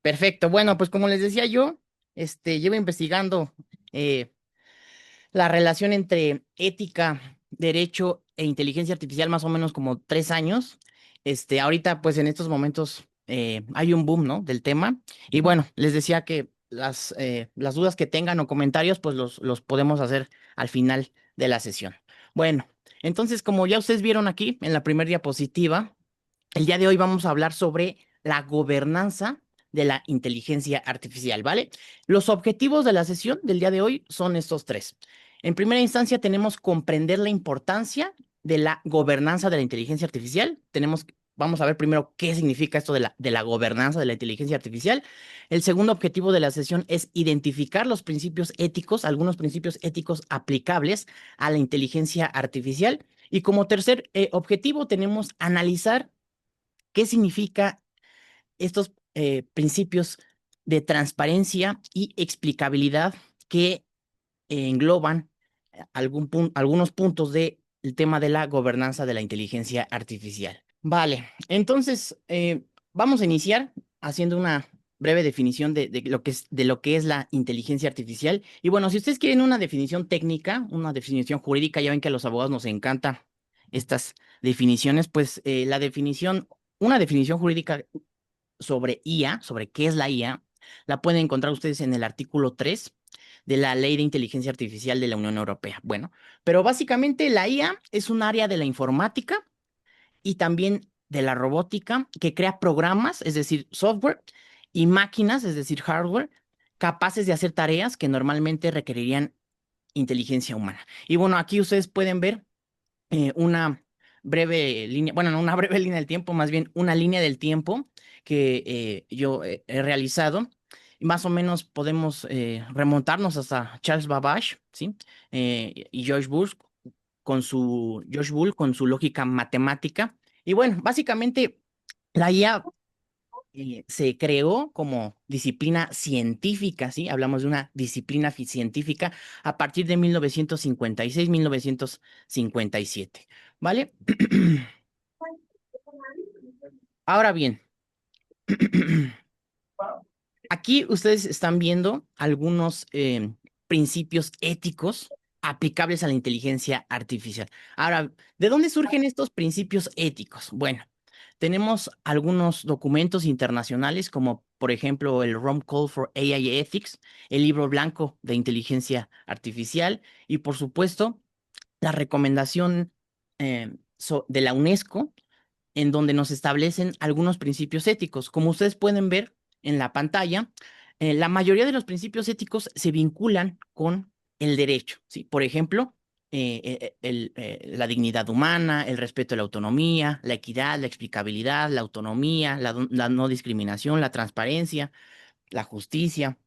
Perfecto. Bueno, pues como les decía yo, llevo investigando eh, la relación entre ética, derecho e inteligencia artificial más o menos como 3 años. Ahorita, pues en estos momentos hay un boom, ¿no? Del tema. Y bueno, les decía que las dudas que tengan o comentarios, pues los podemos hacer al final de la sesión. Bueno, entonces, como ya ustedes vieron aquí en la primera diapositiva, el día de hoy vamos a hablar sobre la gobernanza de la inteligencia artificial, ¿vale? Los objetivos de la sesión del día de hoy son estos tres. En primera instancia, tenemos comprender la importancia de la gobernanza de la inteligencia artificial. Vamos a ver primero qué significa esto de la gobernanza de la inteligencia artificial. El segundo objetivo de la sesión es identificar los principios éticos, algunos principios éticos aplicables a la inteligencia artificial. Y como tercer objetivo tenemos analizar qué significa estos principios de transparencia y explicabilidad que engloban algunos puntos del tema de la gobernanza de la inteligencia artificial. Vale, entonces vamos a iniciar haciendo una breve definición de lo que es la inteligencia artificial. Y bueno, si ustedes quieren una definición técnica, una definición jurídica, ya ven que a los abogados nos encanta estas definiciones, pues una definición jurídica sobre IA, sobre qué es la IA, la pueden encontrar ustedes en el artículo 3 de la Ley de Inteligencia Artificial de la Unión Europea. Bueno, pero básicamente la IA es un área de la informática y también de la robótica que crea programas, es decir, software, y máquinas, es decir, hardware, capaces de hacer tareas que normalmente requerirían inteligencia humana. Y bueno, aquí ustedes pueden ver una breve línea, bueno, no una breve línea del tiempo, más bien una línea del tiempo que yo he realizado. Y más o menos podemos remontarnos hasta Charles Babbage, ¿sí? Y George Boole con su lógica matemática. Y bueno, básicamente la IA se creó como disciplina científica, ¿sí? Hablamos de una disciplina científica a partir de 1956, 1957, ¿vale? Ahora bien, aquí ustedes están viendo algunos principios éticos aplicables a la inteligencia artificial. Ahora, ¿de dónde surgen estos principios éticos? Bueno, tenemos algunos documentos internacionales, como por ejemplo el Rome Call for AI Ethics, el libro blanco de inteligencia artificial y por supuesto la recomendación de la UNESCO, en donde nos establecen algunos principios éticos. Como ustedes pueden ver en la pantalla, la mayoría de los principios éticos se vinculan con el derecho, ¿sí? Por ejemplo, la dignidad humana, el respeto a la autonomía, la equidad, la explicabilidad, la autonomía, la no discriminación, la transparencia, la justicia,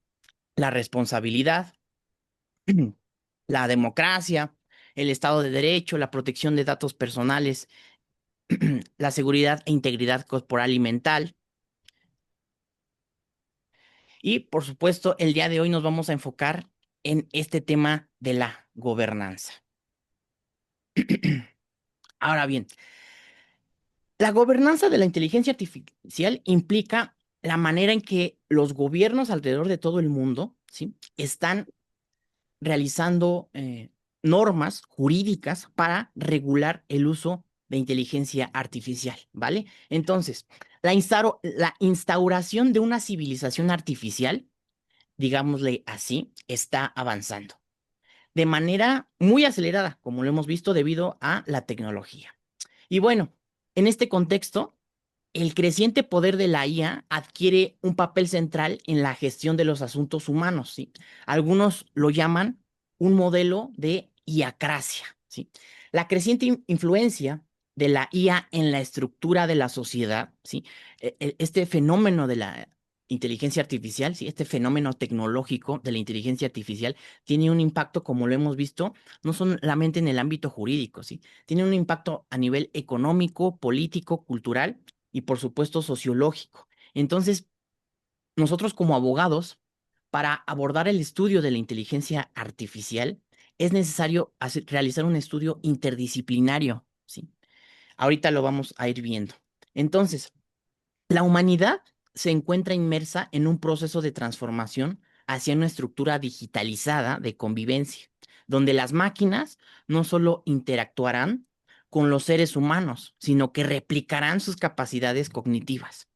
la responsabilidad, la democracia, el Estado de Derecho, la protección de datos personales, la seguridad e integridad corporal y mental. Y por supuesto, el día de hoy nos vamos a enfocar en este tema de la gobernanza. Ahora bien, la gobernanza de la inteligencia artificial implica la manera en que los gobiernos alrededor de todo el mundo, ¿sí? Están realizando normas jurídicas para regular el uso de inteligencia artificial, ¿vale? Entonces, la instauración de una civilización artificial, digámosle así, está avanzando de manera muy acelerada, como lo hemos visto debido a la tecnología. Y bueno, en este contexto, el creciente poder de la IA adquiere un papel central en la gestión de los asuntos humanos, ¿sí? Algunos lo llaman un modelo de iacracia, ¿sí? La creciente influencia de la IA en la estructura de la sociedad, ¿sí? Este fenómeno de la inteligencia artificial, ¿sí? Este fenómeno tecnológico de la inteligencia artificial tiene un impacto, como lo hemos visto, no solamente en el ámbito jurídico, ¿sí? Tiene un impacto a nivel económico, político, cultural y por supuesto sociológico. Entonces, nosotros como abogados, para abordar el estudio de la inteligencia artificial, es necesario realizar un estudio interdisciplinario, ¿sí? Ahorita lo vamos a ir viendo. Entonces, la humanidad se encuentra inmersa en un proceso de transformación hacia una estructura digitalizada de convivencia, donde las máquinas no solo interactuarán con los seres humanos, sino que replicarán sus capacidades cognitivas.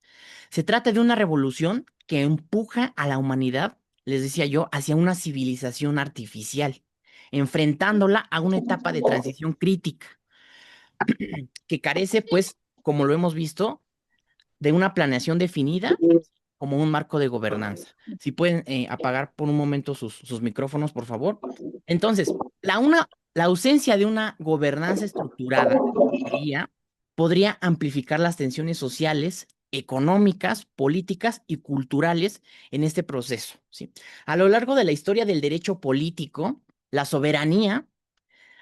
Se trata de una revolución que empuja a la humanidad, les decía yo, hacia una civilización artificial, enfrentándola a una etapa de transición crítica que carece, pues, como lo hemos visto, de una planeación definida como un marco de gobernanza. Si pueden apagar por un momento sus micrófonos, por favor. Entonces, la ausencia de una gobernanza estructurada podría amplificar las tensiones sociales, económicas, políticas y culturales en este proceso, ¿sí? A lo largo de la historia del derecho político, la soberanía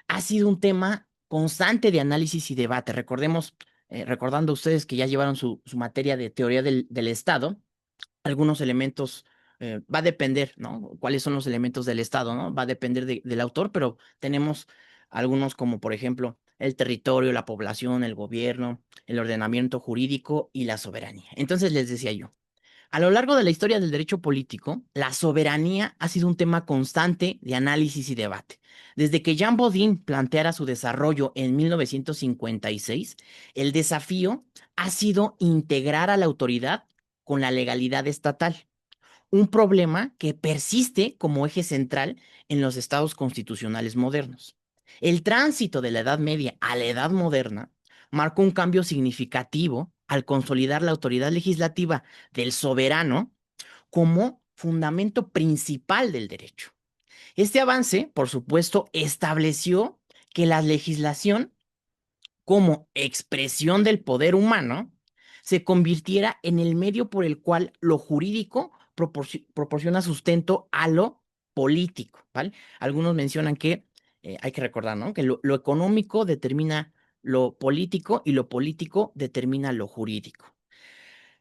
ha sido un tema constante de análisis y debate. Recordemos, recordando ustedes que ya llevaron su materia de teoría del Estado, algunos elementos, va a depender, ¿no? ¿Cuáles son los elementos del Estado, ¿no? Va a depender del autor, pero tenemos algunos como, por ejemplo, el territorio, la población, el gobierno, el ordenamiento jurídico y la soberanía. Entonces les decía yo, a lo largo de la historia del derecho político, la soberanía ha sido un tema constante de análisis y debate. Desde que Jean Bodin planteara su desarrollo en 1956, el desafío ha sido integrar a la autoridad con la legalidad estatal, un problema que persiste como eje central en los estados constitucionales modernos. El tránsito de la Edad Media a la Edad Moderna marcó un cambio significativo al consolidar la autoridad legislativa del soberano como fundamento principal del derecho. Este avance, por supuesto, estableció que la legislación como expresión del poder humano se convirtiera en el medio por el cual lo jurídico proporciona sustento a lo político, ¿vale? Algunos mencionan que hay que recordar, ¿no? Que lo económico determina lo político y lo político determina lo jurídico.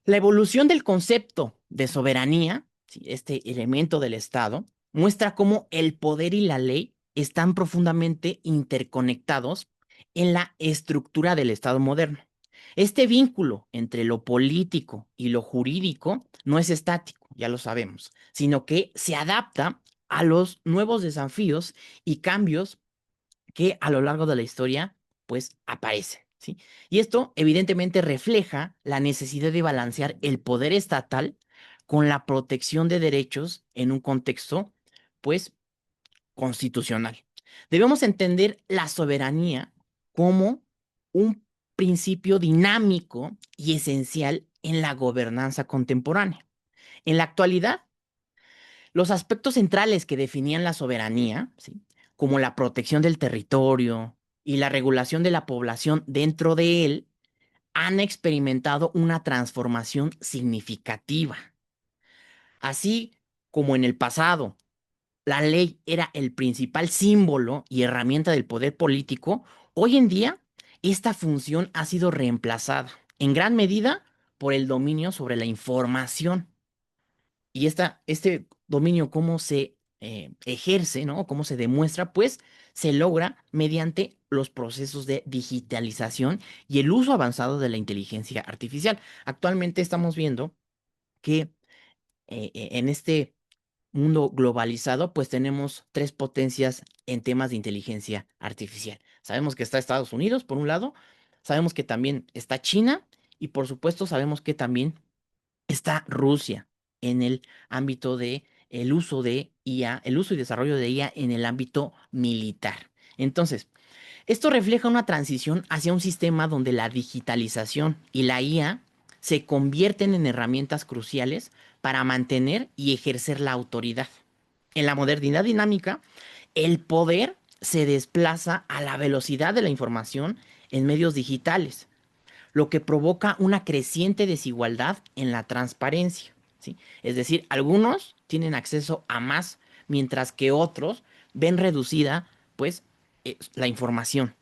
La evolución del concepto de soberanía, ¿sí? Este elemento del Estado, muestra cómo el poder y la ley están profundamente interconectados en la estructura del Estado moderno. Este vínculo entre lo político y lo jurídico no es estático, ya lo sabemos, sino que se adapta a los nuevos desafíos y cambios que a lo largo de la historia, pues, aparece, ¿sí? Y esto evidentemente refleja la necesidad de balancear el poder estatal con la protección de derechos en un contexto, pues, constitucional. Debemos entender la soberanía como un principio dinámico y esencial en la gobernanza contemporánea. En la actualidad, los aspectos centrales que definían la soberanía, ¿sí? Como la protección del territorio y la regulación de la población dentro de él, han experimentado una transformación significativa. Así como en el pasado la ley era el principal símbolo y herramienta del poder político, hoy en día esta función ha sido reemplazada en gran medida por el dominio sobre la información. Y este dominio, cómo se ejerce, ¿no? Cómo se demuestra, pues se logra mediante los procesos de digitalización y el uso avanzado de la inteligencia artificial. Actualmente estamos viendo que en este mundo globalizado, pues tenemos tres potencias en temas de inteligencia artificial. Sabemos que está Estados Unidos, por un lado, sabemos que también está China y por supuesto sabemos que también está Rusia en el ámbito de el uso de IA, el uso y desarrollo de IA en el ámbito militar. Entonces, esto refleja una transición hacia un sistema donde la digitalización y la IA se convierten en herramientas cruciales para mantener y ejercer la autoridad. En la modernidad dinámica, el poder se desplaza a la velocidad de la información en medios digitales, lo que provoca una creciente desigualdad en la transparencia, ¿sí? Es decir, algunos tienen acceso a más, mientras que otros ven reducida, pues, la información.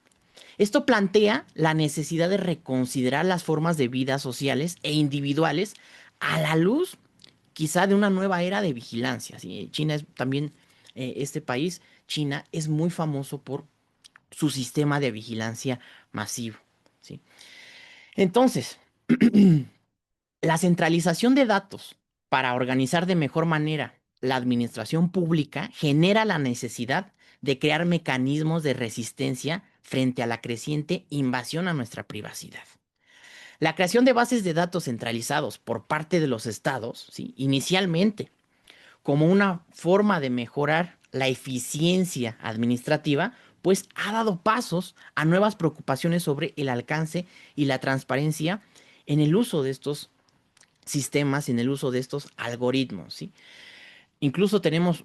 Esto plantea la necesidad de reconsiderar las formas de vida sociales e individuales a la luz, quizá, de una nueva era de vigilancia, ¿sí? China es también, este país, China, es muy famoso por su sistema de vigilancia masivo, ¿sí? Entonces, La centralización de datos para organizar de mejor manera la administración pública genera la necesidad de crear mecanismos de resistencia frente a la creciente invasión a nuestra privacidad. La creación de bases de datos centralizados por parte de los estados, ¿sí? Inicialmente como una forma de mejorar la eficiencia administrativa, pues ha dado pasos a nuevas preocupaciones sobre el alcance y la transparencia en el uso de estos sistemas, en el uso de estos algoritmos, ¿sí? Incluso tenemos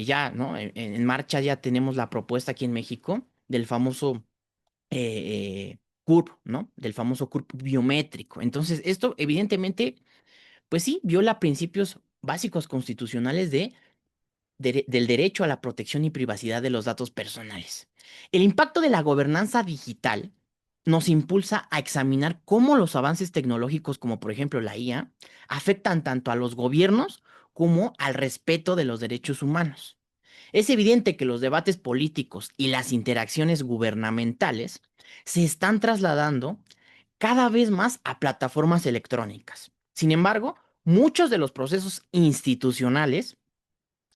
ya, ¿no? En marcha ya tenemos la propuesta aquí en México del famoso CURP, ¿no? Del famoso CURP biométrico. Entonces, esto evidentemente, pues sí, viola principios básicos constitucionales del derecho a la protección y privacidad de los datos personales. El impacto de la gobernanza digital nos impulsa a examinar cómo los avances tecnológicos, como por ejemplo la IA, afectan tanto a los gobiernos como al respeto de los derechos humanos. Es evidente que los debates políticos y las interacciones gubernamentales se están trasladando cada vez más a plataformas electrónicas. Sin embargo, muchos de los procesos institucionales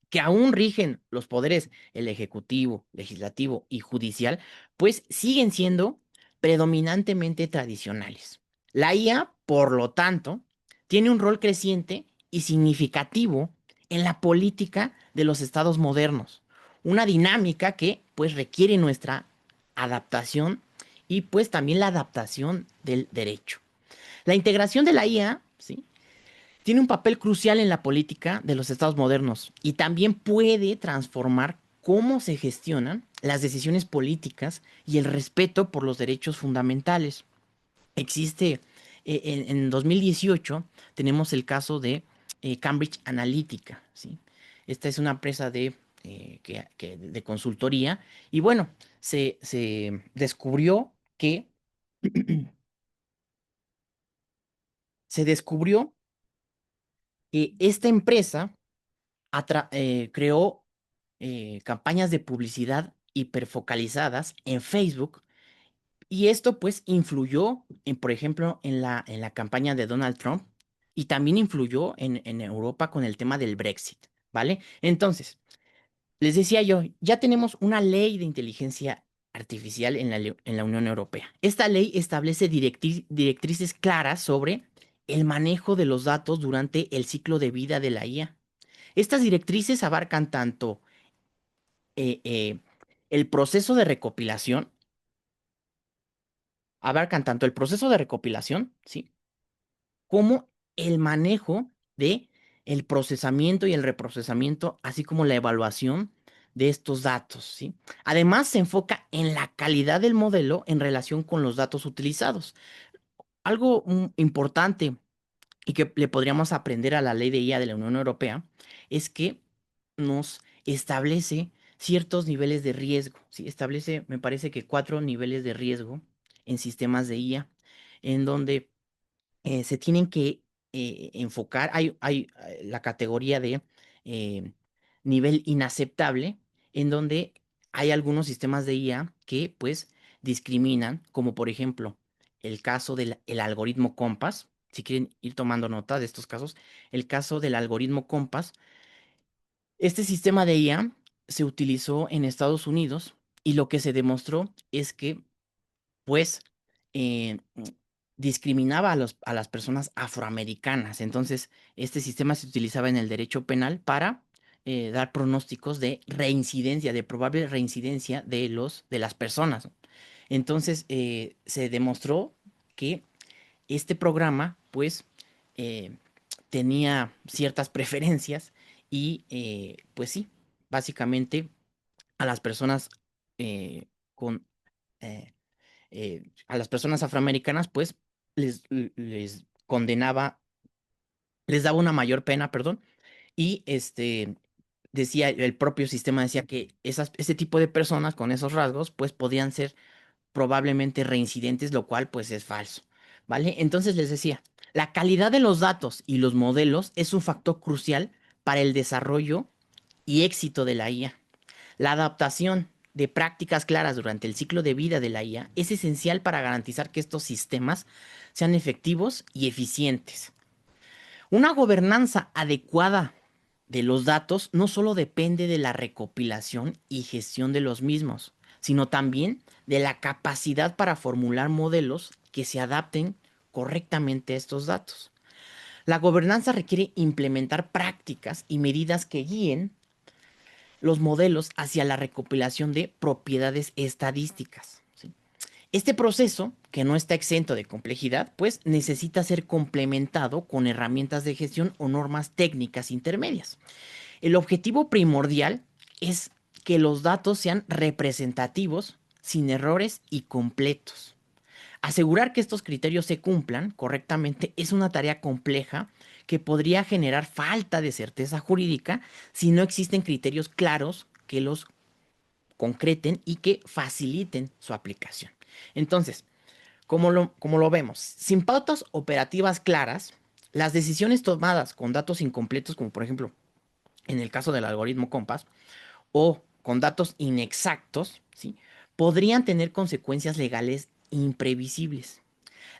que aún rigen los poderes, el ejecutivo, legislativo y judicial, pues siguen siendo predominantemente tradicionales. La IA, por lo tanto, tiene un rol creciente y significativo en la política de los estados modernos, una dinámica que pues requiere nuestra adaptación y pues también la adaptación del derecho. La integración de la IA, ¿sí? Tiene un papel crucial en la política de los estados modernos y también puede transformar cómo se gestionan las decisiones políticas y el respeto por los derechos fundamentales. Existe, en 2018 tenemos el caso de Cambridge Analytica, ¿sí? Esta es una empresa de consultoría y bueno, se descubrió que se descubrió que esta empresa creó campañas de publicidad hiperfocalizadas en Facebook y esto pues influyó, por ejemplo, en la campaña de Donald Trump y también influyó en Europa con el tema del Brexit, ¿vale? Entonces, les decía yo, ya tenemos una ley de inteligencia artificial en la Unión Europea. Esta ley establece directrices claras sobre el manejo de los datos durante el ciclo de vida de la IA. Estas directrices eh, eh, el proceso de recopilación, abarcan tanto el proceso de recopilación, ¿sí? Como el manejo de el procesamiento y el reprocesamiento, así como la evaluación de estos datos, ¿sí? Además, se enfoca en la calidad del modelo en relación con los datos utilizados. Algo importante y que le podríamos aprender a la ley de IA de la Unión Europea es que nos establece ciertos niveles de riesgo, ¿sí? Establece, me parece que 4 niveles de riesgo en sistemas de IA, en donde se tienen que enfocar, hay la categoría de eh, nivel inaceptable, en donde hay algunos sistemas de IA que pues discriminan, como por ejemplo el caso del el algoritmo Compass. Si quieren ir tomando nota de estos casos, el caso del algoritmo Compass, este sistema de IA se utilizó en Estados Unidos y lo que se demostró es que pues discriminaba a las personas afroamericanas. Entonces, este sistema se utilizaba en el derecho penal para dar pronósticos de reincidencia, de probable reincidencia de las personas. Entonces, se demostró que este programa, pues, eh, tenía ciertas preferencias y, pues sí, básicamente a las personas con eh, a las personas afroamericanas, pues les condenaba, les daba una mayor pena, perdón, y decía, el propio sistema decía que ese tipo de personas con esos rasgos, pues podían ser probablemente reincidentes, lo cual pues es falso, ¿vale? Entonces les decía, la calidad de los datos y los modelos es un factor crucial para el desarrollo y éxito de la IA. La adaptación de prácticas claras durante el ciclo de vida de la IA es esencial para garantizar que estos sistemas sean efectivos y eficientes. Una gobernanza adecuada de los datos no solo depende de la recopilación y gestión de los mismos, sino también de la capacidad para formular modelos que se adapten correctamente a estos datos. La gobernanza requiere implementar prácticas y medidas que guíen los modelos hacia la recopilación de propiedades estadísticas. ¿Sí? Este proceso, que no está exento de complejidad, pues necesita ser complementado con herramientas de gestión o normas técnicas intermedias. El objetivo primordial es que los datos sean representativos, sin errores y completos. Asegurar que estos criterios se cumplan correctamente es una tarea compleja que podría generar falta de certeza jurídica si no existen criterios claros que los concreten y que faciliten su aplicación. Entonces, como lo vemos, sin pautas operativas claras, las decisiones tomadas con datos incompletos, como por ejemplo en el caso del algoritmo Compass, o con datos inexactos, ¿sí? Podrían tener consecuencias legales imprevisibles.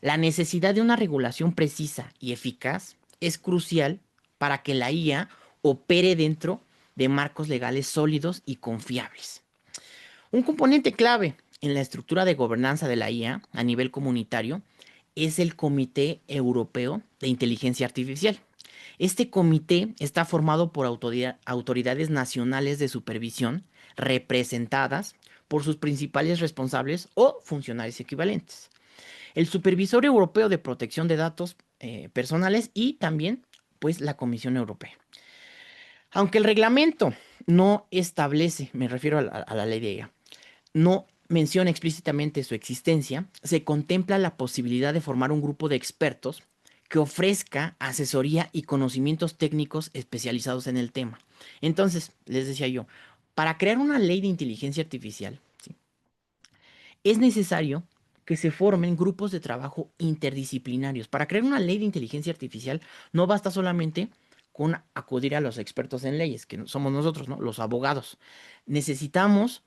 La necesidad de una regulación precisa y eficaz es crucial para que la IA opere dentro de marcos legales sólidos y confiables. Un componente clave en la estructura de gobernanza de la IA a nivel comunitario es el Comité Europeo de Inteligencia Artificial. Este comité está formado por autoridades nacionales de supervisión representadas por sus principales responsables o funcionarios equivalentes. El Supervisor Europeo de Protección de Datos Personales y también pues la Comisión Europea. Aunque el reglamento no establece, me refiero a la ley de IA, no menciona explícitamente su existencia, se contempla la posibilidad de formar un grupo de expertos que ofrezca asesoría y conocimientos técnicos especializados en el tema. Entonces, les decía yo, para crear una ley de inteligencia artificial, ¿sí? Es necesario que se formen grupos de trabajo interdisciplinarios. Para crear una ley de inteligencia artificial no basta solamente con acudir a los expertos en leyes, que somos nosotros, ¿no? Los abogados. Necesitamos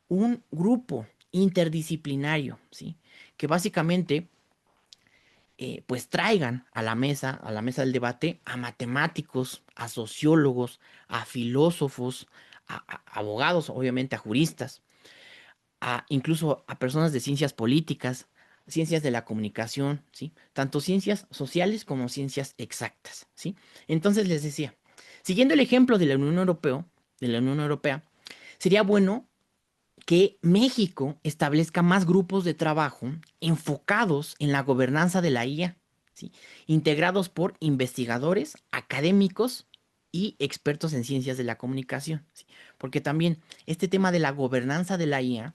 un grupo interdisciplinario, ¿sí? Que básicamente, pues traigan a la mesa del debate, a matemáticos, a sociólogos, a filósofos, a abogados, obviamente, a juristas, incluso a personas de ciencias políticas, ciencias de la comunicación, ¿sí? Tanto ciencias sociales como ciencias exactas, ¿sí? Entonces les decía, siguiendo el ejemplo de la Unión Europea, sería bueno que México establezca más grupos de trabajo enfocados en la gobernanza de la IA, ¿sí? Integrados por investigadores, académicos y expertos en ciencias de la comunicación, ¿sí? Porque también este tema de la gobernanza de la IA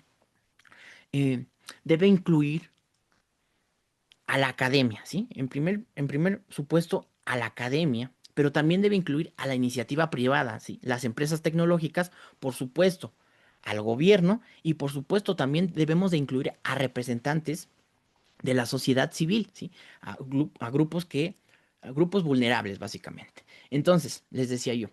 eh, debe incluir a la academia, ¿sí? En primer supuesto, a la academia, pero también debe incluir a la iniciativa privada, ¿sí? Las empresas tecnológicas, por supuesto, al gobierno y por supuesto también debemos de incluir a representantes de la sociedad civil, ¿sí? A a grupos vulnerables, básicamente. Entonces, les decía yo,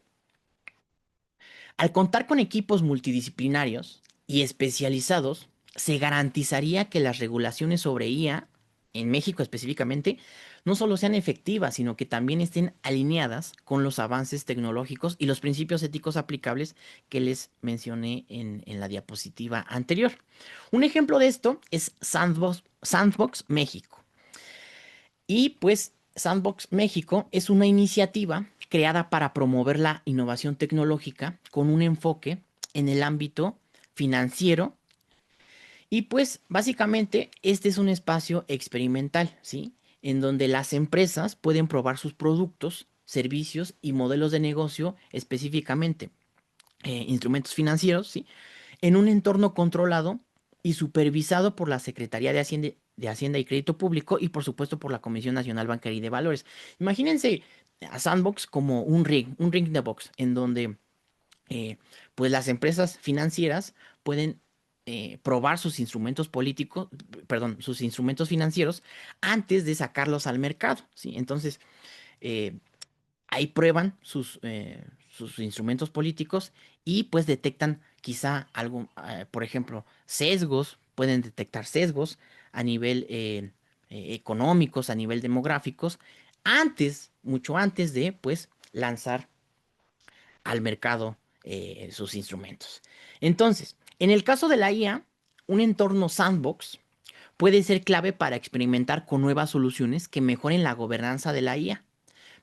al contar con equipos multidisciplinarios y especializados, se garantizaría que las regulaciones sobre IA, en México específicamente, no solo sean efectivas, sino que también estén alineadas con los avances tecnológicos y los principios éticos aplicables que les mencioné en la diapositiva anterior. Un ejemplo de esto es Sandbox México. Y pues Sandbox México es una iniciativa creada para promover la innovación tecnológica con un enfoque en el ámbito financiero. Y pues básicamente este es un espacio experimental, ¿sí? En donde las empresas pueden probar sus productos, servicios y modelos de negocio específicamente instrumentos financieros, ¿sí? En un entorno controlado y supervisado por la Secretaría de Hacienda y Crédito Público y por supuesto por la Comisión Nacional Bancaria y de Valores. Imagínense a Sandbox como un ring de box, en donde pues las empresas financieras pueden probar sus instrumentos políticos, perdón, sus instrumentos financieros antes de sacarlos al mercado, ¿sí? Entonces, eh, ahí prueban sus instrumentos políticos y pues detectan quizá algo, por ejemplo, sesgos, pueden detectar sesgos a nivel económicos, a nivel demográficos, antes, mucho antes de, pues, lanzar al mercado sus instrumentos. Entonces, en el caso de la IA, un entorno sandbox puede ser clave para experimentar con nuevas soluciones que mejoren la gobernanza de la IA,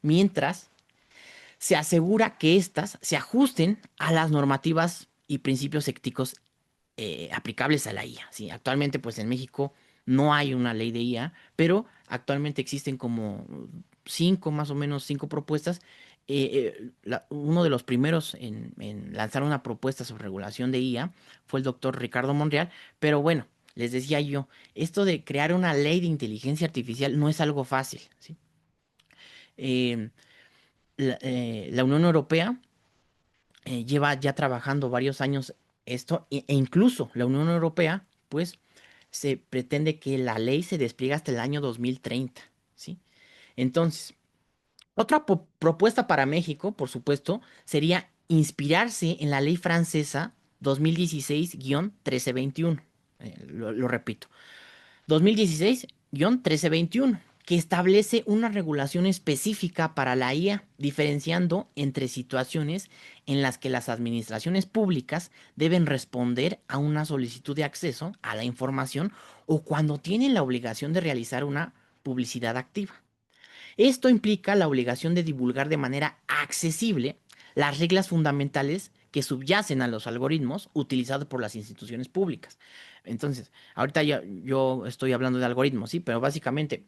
mientras se asegura que éstas se ajusten a las normativas y principios éticos aplicables a la IA. ¿Sí? Actualmente, pues en México no hay una ley de IA, pero actualmente existen como cinco, más o menos cinco propuestas. Uno de los primeros en lanzar una propuesta sobre regulación de IA fue el doctor Ricardo Monreal, pero bueno, les decía yo, esto de crear una ley de inteligencia artificial no es algo fácil, ¿sí? Eh, la Unión Europea lleva ya trabajando varios años esto e incluso la Unión Europea, pues se pretende que la ley se despliegue hasta el año 2030, ¿sí? Entonces, otra propuesta para México, por supuesto, sería inspirarse en la ley francesa 2016-1321. Lo repito, 2016-1321, que establece una regulación específica para la IA, diferenciando entre situaciones en las que las administraciones públicas deben responder a una solicitud de acceso a la información o cuando tienen la obligación de realizar una publicidad activa. Esto implica la obligación de divulgar de manera accesible las reglas fundamentales que subyacen a los algoritmos utilizados por las instituciones públicas. Entonces, ahorita yo estoy hablando de algoritmos, sí, pero básicamente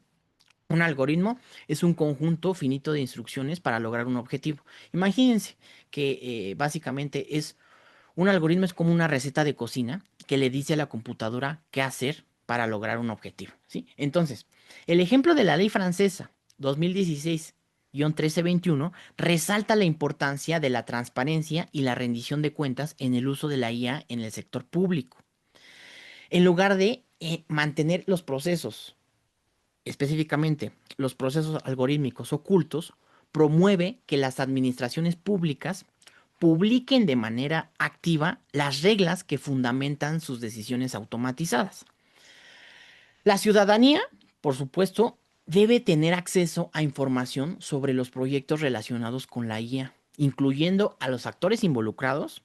un algoritmo es un conjunto finito de instrucciones para lograr un objetivo. Imagínense que básicamente un algoritmo es como una receta de cocina que le dice a la computadora qué hacer para lograr un objetivo, ¿sí? Entonces, el ejemplo de la ley francesa 2016-1321 resalta la importancia de la transparencia y la rendición de cuentas en el uso de la IA en el sector público. En lugar de mantener los procesos, específicamente los procesos algorítmicos ocultos, promueve que las administraciones públicas publiquen de manera activa las reglas que fundamentan sus decisiones automatizadas. La ciudadanía, por supuesto, debe tener acceso a información sobre los proyectos relacionados con la IA, incluyendo a los actores involucrados,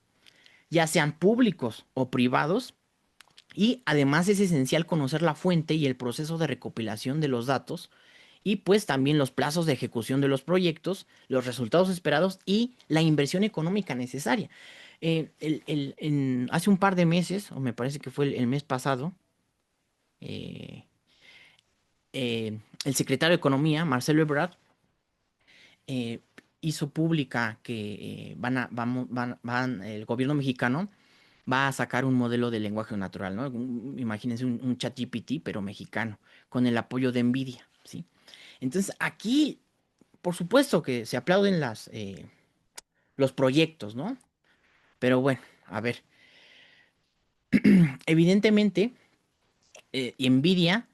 ya sean públicos o privados, y además es esencial conocer la fuente y el proceso de recopilación de los datos y pues también los plazos de ejecución de los proyectos, los resultados esperados y la inversión económica necesaria. Hace un par de meses, o me parece que fue el mes pasado, eh, el secretario de Economía, Marcelo Ebrard, eh, hizo pública que el gobierno mexicano va a sacar un modelo de lenguaje natural, ¿no? Imagínense un ChatGPT, pero mexicano, con el apoyo de NVIDIA, ¿sí? Entonces, aquí, por supuesto que se aplauden los proyectos, ¿no? Pero bueno, a ver, evidentemente, NVIDIA,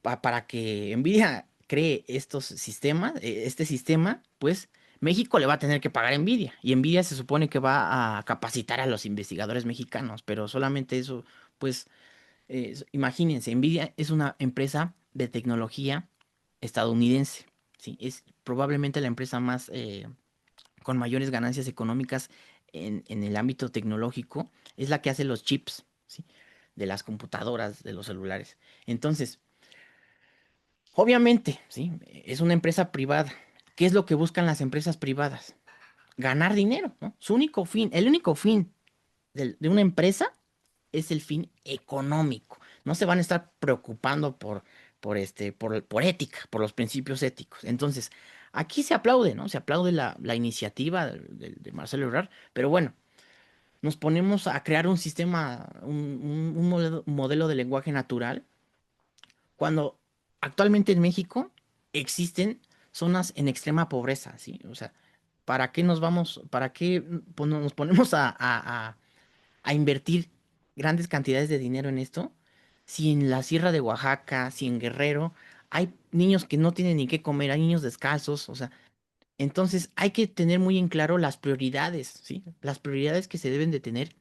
para que NVIDIA cree estos sistemas, este sistema, pues México le va a tener que pagar a NVIDIA. Y NVIDIA se supone que va a capacitar a los investigadores mexicanos, pero solamente eso, pues imagínense, Nvidia es una empresa de tecnología estadounidense, ¿sí? Es probablemente la empresa más con mayores ganancias económicas en el ámbito tecnológico. Es la que hace los chips, ¿sí? De las computadoras, de los celulares. Entonces, obviamente, ¿sí? Es una empresa privada. ¿Qué es lo que buscan las empresas privadas? Ganar dinero, ¿no? Su único fin, el único fin de una empresa es el fin económico. No se van a estar preocupando por ética, por los principios éticos. Entonces, aquí se aplaude, ¿no? Se aplaude la iniciativa de Marcelo Ebrard, pero bueno, nos ponemos a crear un sistema, un modelo de lenguaje natural, cuando actualmente en México existen zonas en extrema pobreza, ¿sí? O sea, ¿para qué nos vamos, para qué nos ponemos a invertir grandes cantidades de dinero en esto, si en la Sierra de Oaxaca, si en Guerrero, hay niños que no tienen ni qué comer, hay niños descalzos, o sea, entonces hay que tener muy en claro las prioridades, ¿sí? Las prioridades que se deben de tener.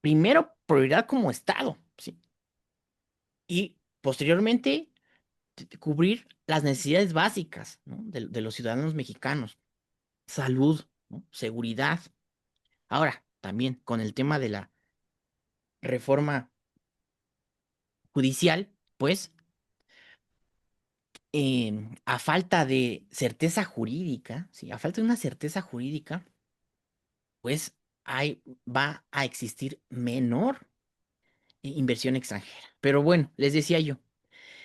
Primero, prioridad como Estado, ¿sí? Y posteriormente, cubrir las necesidades básicas, ¿no? de los ciudadanos mexicanos, salud, ¿no? Seguridad. Ahora, también con el tema de la reforma judicial, pues, a falta de certeza jurídica, ¿sí? A falta de una certeza jurídica, pues va a existir menor inversión extranjera. Pero bueno, les decía yo,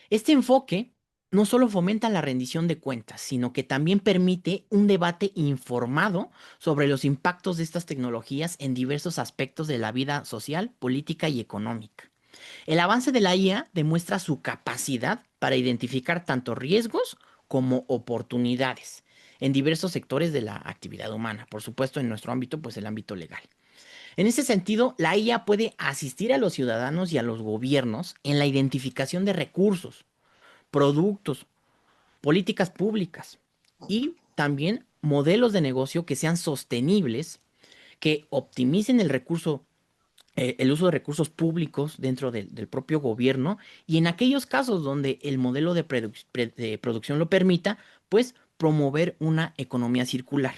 este enfoque no solo fomenta la rendición de cuentas, sino que también permite un debate informado sobre los impactos de estas tecnologías en diversos aspectos de la vida social, política y económica. El avance de la IA demuestra su capacidad para identificar tanto riesgos como oportunidades en diversos sectores de la actividad humana. Por supuesto, en nuestro ámbito, pues el ámbito legal. En ese sentido, la IA puede asistir a los ciudadanos y a los gobiernos en la identificación de recursos, productos, políticas públicas y también modelos de negocio que sean sostenibles, que optimicen el uso de recursos públicos dentro del propio gobierno y en aquellos casos donde el modelo de producción lo permita, pues promover una economía circular.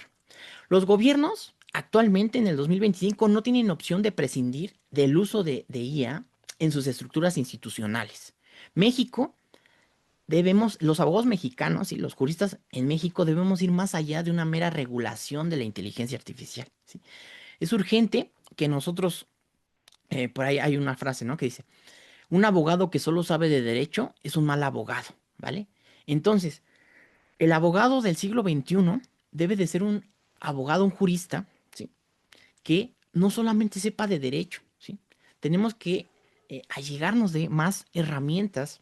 Los gobiernos actualmente en el 2025 no tienen opción de prescindir del uso de IA en sus estructuras institucionales. México los abogados mexicanos y los juristas en México debemos ir más allá de una mera regulación de la inteligencia artificial, ¿sí? Es urgente que nosotros, por ahí hay una frase, ¿no? Que dice, un abogado que solo sabe de derecho es un mal abogado, ¿vale? Entonces, el abogado del siglo XXI debe de ser un abogado, un jurista, ¿sí? Que no solamente sepa de derecho, ¿sí? Tenemos que allegarnos de más herramientas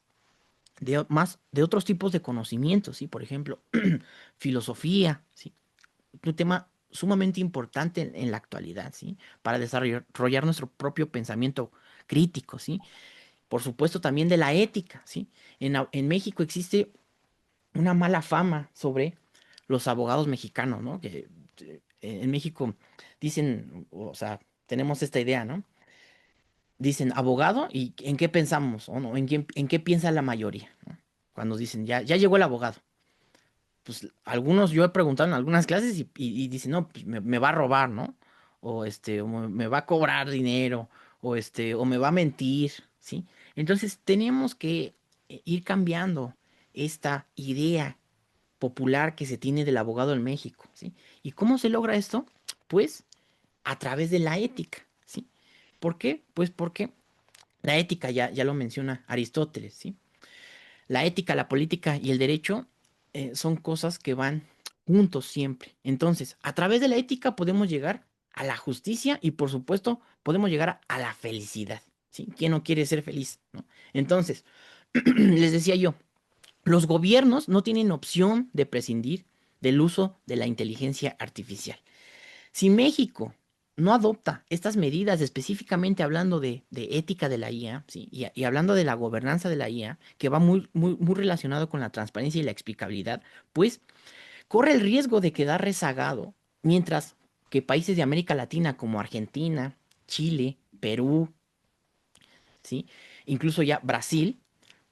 de otros tipos de conocimientos, ¿sí? Por ejemplo, filosofía, ¿sí? Un tema sumamente importante en la actualidad, ¿sí? Para desarrollar nuestro propio pensamiento crítico, ¿sí? Por supuesto, también de la ética, ¿sí? En México existe una mala fama sobre los abogados mexicanos, ¿no? Que en México dicen, o sea, tenemos esta idea, ¿no? Dicen abogado y ¿en qué pensamos? ¿O no? En qué piensa la mayoría? ¿No? Cuando dicen, ya llegó el abogado. Pues algunos, yo he preguntado en algunas clases y dicen, no, pues me va a robar, ¿no? O me va a cobrar dinero, o me va a mentir, ¿sí? Entonces tenemos que ir cambiando esta idea popular que se tiene del abogado en México, ¿sí? ¿Y cómo se logra esto? Pues a través de la ética, ¿sí? ¿Por qué? Pues porque la ética ya lo menciona Aristóteles, ¿sí? La ética, la política y el derecho son cosas que van juntos siempre. Entonces, a través de la ética podemos llegar a la justicia y, por supuesto, podemos llegar a la felicidad, ¿sí? ¿Quién no quiere ser feliz, no? Entonces, les decía yo, los gobiernos no tienen opción de prescindir del uso de la inteligencia artificial. Si México no adopta estas medidas, específicamente hablando de ética de la IA, ¿sí? Y hablando de la gobernanza de la IA, que va muy relacionado con la transparencia y la explicabilidad, pues corre el riesgo de quedar rezagado, mientras que países de América Latina como Argentina, Chile, Perú, ¿sí? Incluso ya Brasil,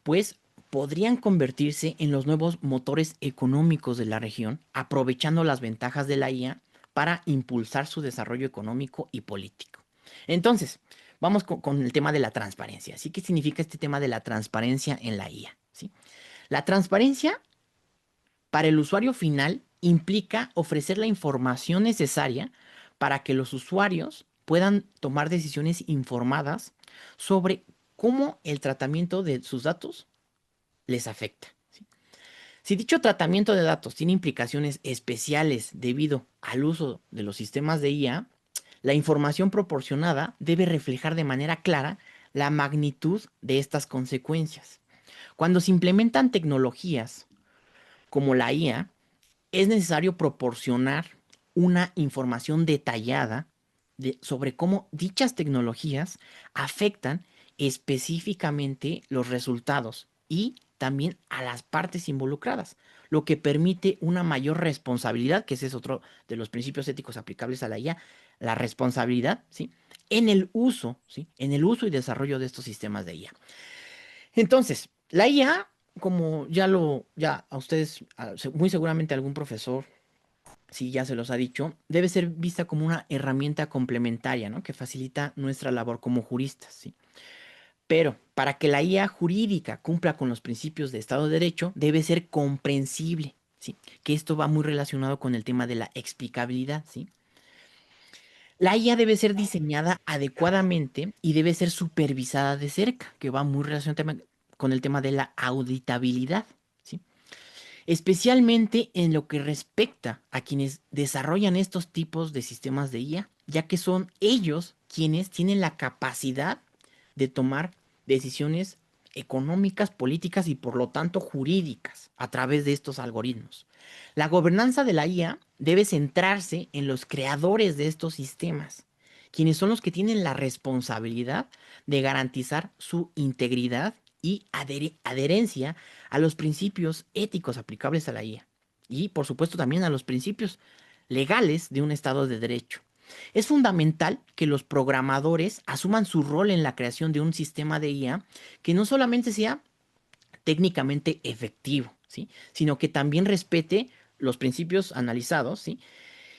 pues podrían convertirse en los nuevos motores económicos de la región, aprovechando las ventajas de la IA para impulsar su desarrollo económico y político. Entonces, vamos con el tema de la transparencia. ¿Sí? ¿Qué significa este tema de la transparencia en la IA? ¿Sí? La transparencia para el usuario final implica ofrecer la información necesaria para que los usuarios puedan tomar decisiones informadas sobre cómo el tratamiento de sus datos les afecta. ¿Sí? Si dicho tratamiento de datos tiene implicaciones especiales debido al uso de los sistemas de IA, la información proporcionada debe reflejar de manera clara la magnitud de estas consecuencias. Cuando se implementan tecnologías como la IA, es necesario proporcionar una información detallada sobre cómo dichas tecnologías afectan específicamente los resultados y también a las partes involucradas, lo que permite una mayor responsabilidad, que ese es otro de los principios éticos aplicables a la IA, la responsabilidad, ¿sí? En el uso, ¿sí? En el uso y desarrollo de estos sistemas de IA. Entonces, la IA como ya a ustedes, muy seguramente algún profesor, si ya se los ha dicho, debe ser vista como una herramienta complementaria, ¿no? Que facilita nuestra labor como juristas, ¿sí? Pero para que la IA jurídica cumpla con los principios de Estado de Derecho, debe ser comprensible, ¿sí? Que esto va muy relacionado con el tema de la explicabilidad, ¿sí? La IA debe ser diseñada adecuadamente y debe ser supervisada de cerca, que va muy relacionado con el tema de la auditabilidad, ¿sí? Especialmente en lo que respecta a quienes desarrollan estos tipos de sistemas de IA, ya que son ellos quienes tienen la capacidad de tomar decisiones económicas, políticas y por lo tanto jurídicas a través de estos algoritmos. La gobernanza de la IA debe centrarse en los creadores de estos sistemas, quienes son los que tienen la responsabilidad de garantizar su integridad y adherencia a los principios éticos aplicables a la IA y por supuesto también a los principios legales de un Estado de Derecho. Es fundamental que los programadores asuman su rol en la creación de un sistema de IA que no solamente sea técnicamente efectivo, ¿sí? Sino que también respete los principios analizados, ¿sí?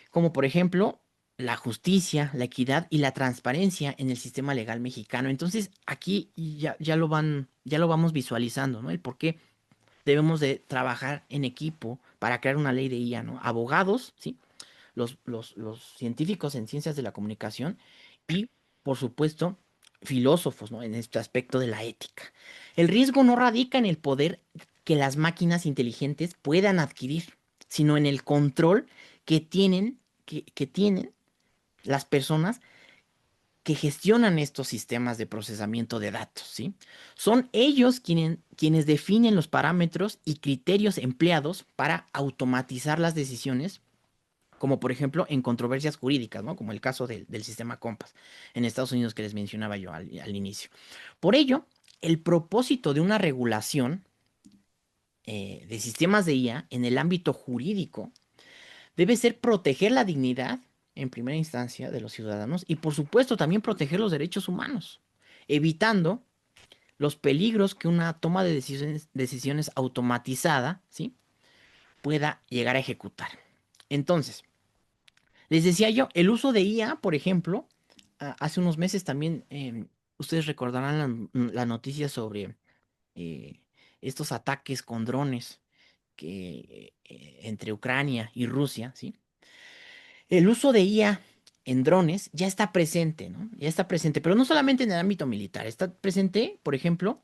Como por ejemplo la justicia, la equidad y la transparencia en el sistema legal mexicano. Entonces, aquí ya lo vamos visualizando, ¿no? El por qué debemos de trabajar en equipo para crear una ley de IA, ¿no? Abogados, ¿sí? Los científicos en ciencias de la comunicación y, por supuesto, filósofos, ¿no? En este aspecto de la ética. El riesgo no radica en el poder que las máquinas inteligentes puedan adquirir, sino en el control que tienen las personas que gestionan estos sistemas de procesamiento de datos, ¿sí? Son ellos quienes definen los parámetros y criterios empleados para automatizar las decisiones, como por ejemplo en controversias jurídicas, ¿no? Como el caso del sistema Compass en Estados Unidos que les mencionaba yo al inicio. Por ello, el propósito de una regulación de sistemas de IA en el ámbito jurídico debe ser proteger la dignidad, en primera instancia, de los ciudadanos y, por supuesto, también proteger los derechos humanos, evitando los peligros que una toma de decisiones automatizada, ¿sí? Pueda llegar a ejecutar. Entonces, les decía yo, el uso de IA, por ejemplo, hace unos meses también, ustedes recordarán la noticia sobre eh, estos ataques con drones entre Ucrania y Rusia, ¿sí? El uso de IA en drones ya está presente, ¿no? Ya está presente, pero no solamente en el ámbito militar, está presente, por ejemplo,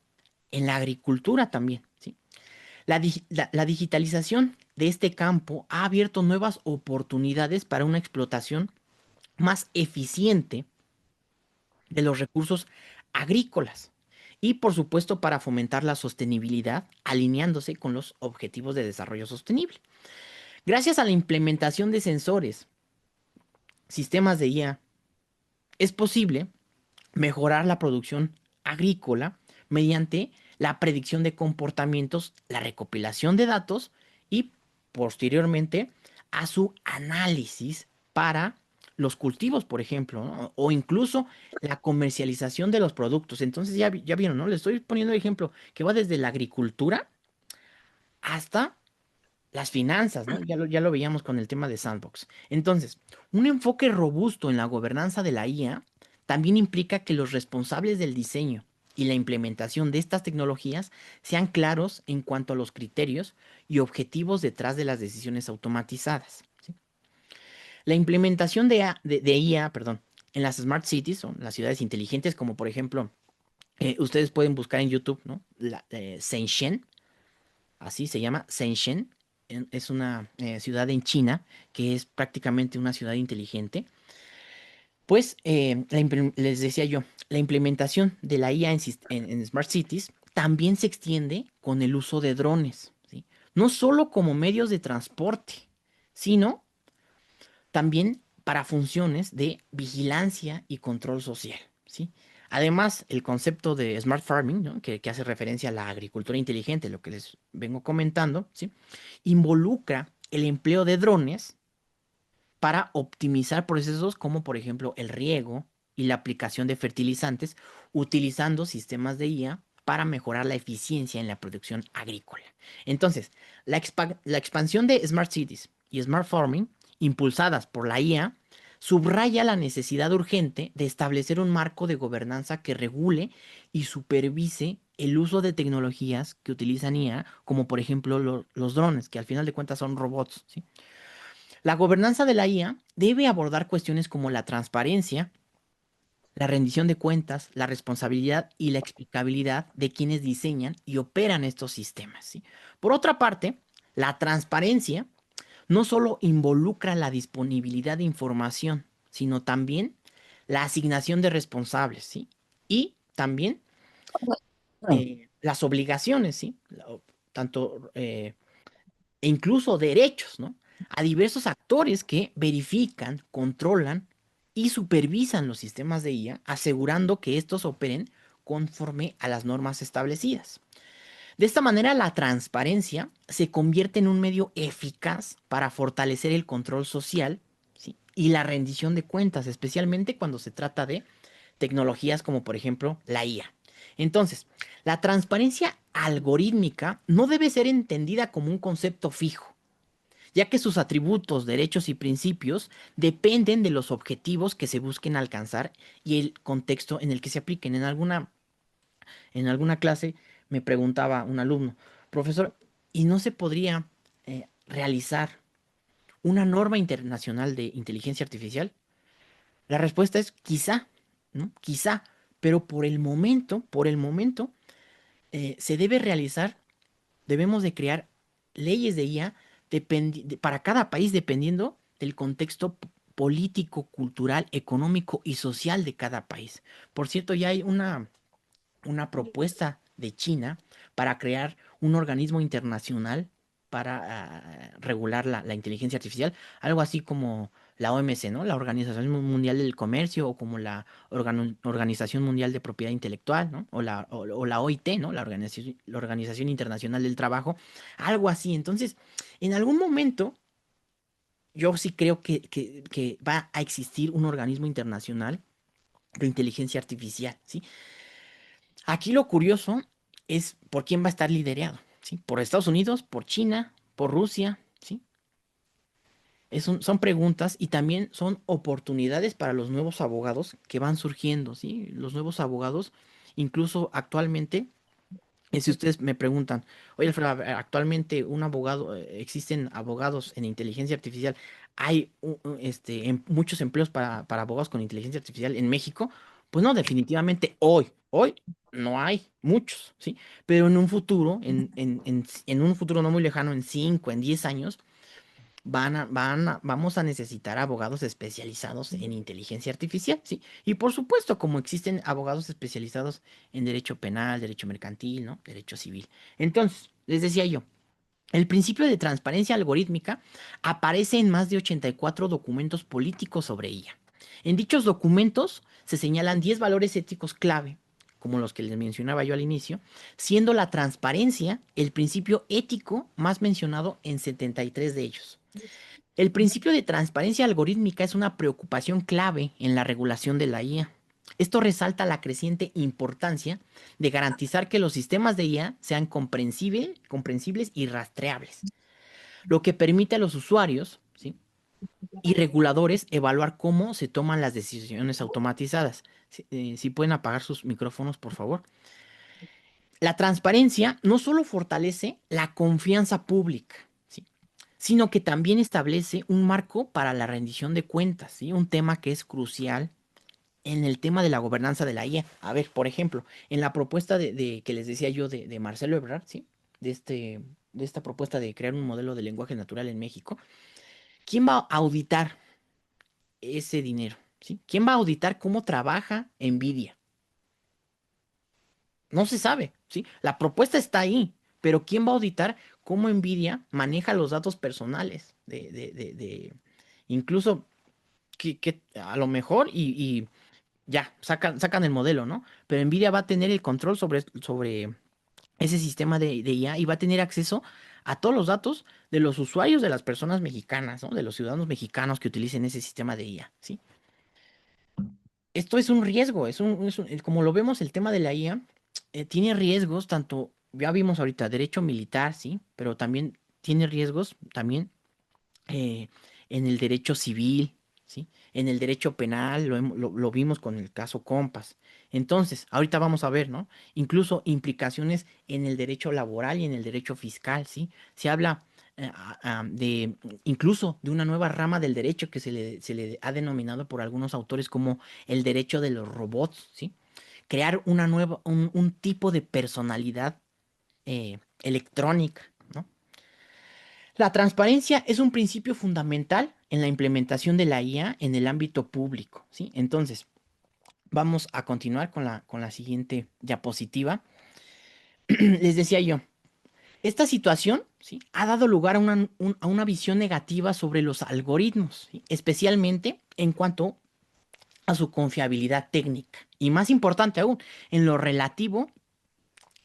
en la agricultura también, ¿sí? La digitalización de este campo ha abierto nuevas oportunidades para una explotación más eficiente de los recursos agrícolas y, por supuesto, para fomentar la sostenibilidad, alineándose con los objetivos de desarrollo sostenible. Gracias a la implementación de sensores, sistemas de IA, es posible mejorar la producción agrícola mediante la predicción de comportamientos, la recopilación de datos y posteriormente a su análisis para los cultivos, por ejemplo, ¿no? O incluso la comercialización de los productos. Entonces ya vieron, ¿no? Les estoy poniendo el ejemplo que va desde la agricultura hasta las finanzas, ¿no? Ya lo veíamos con el tema de Sandbox. Entonces, un enfoque robusto en la gobernanza de la IA también implica que los responsables del diseño y la implementación de estas tecnologías sean claros en cuanto a los criterios y objetivos detrás de las decisiones automatizadas, ¿sí? La implementación de IA, perdón, en las smart cities o las ciudades inteligentes, como por ejemplo, ustedes pueden buscar en YouTube, ¿no? Shenzhen, así se llama Shenzhen, es una ciudad en China que es prácticamente una ciudad inteligente. Pues les decía yo, la implementación de la IA en Smart Cities también se extiende con el uso de drones, ¿sí? No solo como medios de transporte, sino también para funciones de vigilancia y control social, ¿sí? Además, el concepto de smart farming, ¿no? Que hace referencia a la agricultura inteligente, lo que les vengo comentando, ¿sí? Involucra el empleo de drones para optimizar procesos como, por ejemplo, el riego y la aplicación de fertilizantes, utilizando sistemas de IA para mejorar la eficiencia en la producción agrícola. Entonces, la expansión de Smart Cities y Smart Farming, impulsadas por la IA, subraya la necesidad urgente de establecer un marco de gobernanza que regule y supervise el uso de tecnologías que utilizan IA, como por ejemplo los drones, que al final de cuentas son robots, ¿sí? La gobernanza de la IA debe abordar cuestiones como la transparencia, la rendición de cuentas, la responsabilidad y la explicabilidad de quienes diseñan y operan estos sistemas, ¿sí? Por otra parte, la transparencia no solo involucra la disponibilidad de información, sino también la asignación de responsables, ¿sí? Y también las obligaciones, ¿sí? Tanto e incluso derechos, ¿no? A diversos actores que verifican, controlan y supervisan los sistemas de IA, asegurando que estos operen conforme a las normas establecidas. De esta manera, la transparencia se convierte en un medio eficaz para fortalecer el control social, ¿sí? Y la rendición de cuentas, especialmente cuando se trata de tecnologías como por ejemplo la IA. Entonces, la transparencia algorítmica no debe ser entendida como un concepto fijo, ya que sus atributos, derechos y principios dependen de los objetivos que se busquen alcanzar y el contexto en el que se apliquen. En alguna clase me preguntaba un alumno, profesor, ¿y no se podría realizar una norma internacional de inteligencia artificial? La respuesta es quizá, ¿no? Quizá, pero por el momento, se debe realizar, debemos de crear leyes de IA para cada país dependiendo del contexto político, cultural, económico y social de cada país. Por cierto, ya hay una propuesta de China para crear un organismo internacional para regular la inteligencia artificial, algo así como la OMC, ¿no? La Organización Mundial del Comercio, o como la Organización Mundial de Propiedad Intelectual, ¿no? O la OIT, ¿no? La Organización Internacional del Trabajo, algo así. Entonces, en algún momento, yo sí creo que va a existir un organismo internacional de inteligencia artificial, ¿sí? Aquí lo curioso es por quién va a estar liderado, ¿sí? Por Estados Unidos, por China, por Rusia, ¿sí? Son preguntas y también son oportunidades para los nuevos abogados que van surgiendo, ¿sí? Los nuevos abogados, incluso actualmente, si ustedes me preguntan, oye, Alfredo, a ver, actualmente existen abogados en inteligencia artificial, hay muchos empleos para abogados con inteligencia artificial en México, pues no, definitivamente hoy no hay muchos, ¿sí? Pero en un futuro, en un futuro no muy lejano, en 5, en 10 años, vamos a necesitar abogados especializados en inteligencia artificial, ¿sí? Y por supuesto, como existen abogados especializados en derecho penal, derecho mercantil, ¿no? Derecho civil. Entonces, les decía yo, el principio de transparencia algorítmica aparece en más de 84 documentos políticos sobre ella. En dichos documentos se señalan 10 valores éticos clave, como los que les mencionaba yo al inicio, siendo la transparencia el principio ético más mencionado en 73 de ellos. El principio de transparencia algorítmica es una preocupación clave en la regulación de la IA. Esto resalta la creciente importancia de garantizar que los sistemas de IA sean comprensibles y rastreables, lo que permite a los usuarios, ¿sí? Y reguladores evaluar cómo se toman las decisiones automatizadas. Si pueden apagar sus micrófonos, por favor. La transparencia no solo fortalece la confianza pública, ¿sí? Sino que también establece un marco para la rendición de cuentas, ¿sí? Un tema que es crucial en el tema de la gobernanza de la IA. A ver, por ejemplo, en la propuesta que les decía yo de Marcelo Ebrard, ¿sí? De esta propuesta de crear un modelo de lenguaje natural en México, ¿quién va a auditar ese dinero? ¿Sí? ¿Quién va a auditar cómo trabaja NVIDIA? No se sabe, ¿sí? La propuesta está ahí, pero ¿quién va a auditar cómo NVIDIA maneja los datos personales incluso que a lo mejor y ya, sacan el modelo, ¿no? Pero NVIDIA va a tener el control sobre ese sistema de IA y va a tener acceso a todos los datos de los usuarios de las personas mexicanas, ¿no? De los ciudadanos mexicanos que utilicen ese sistema de IA, ¿sí? Esto es un riesgo, como lo vemos el tema de la IA. tiene riesgos, tanto, ya vimos ahorita, derecho militar, sí, pero también tiene riesgos, también eh, en el derecho civil, ¿sí? En el derecho penal, lo vimos con el caso Compass. Entonces, ahorita vamos a ver, ¿no? Incluso implicaciones en el derecho laboral y en el derecho fiscal, ¿sí? Se habla de incluso de una nueva rama del derecho que se le ha denominado por algunos autores como el derecho de los robots, ¿sí? Crear una nueva, un tipo de personalidad electrónica, ¿no? La transparencia es un principio fundamental en la implementación de la IA en el ámbito público, ¿sí? Entonces, vamos a continuar con la siguiente diapositiva. Les decía yo, esta situación, ¿sí? Ha dado lugar a una visión negativa sobre los algoritmos, ¿sí? Especialmente en cuanto a su confiabilidad técnica. Y más importante aún, en lo relativo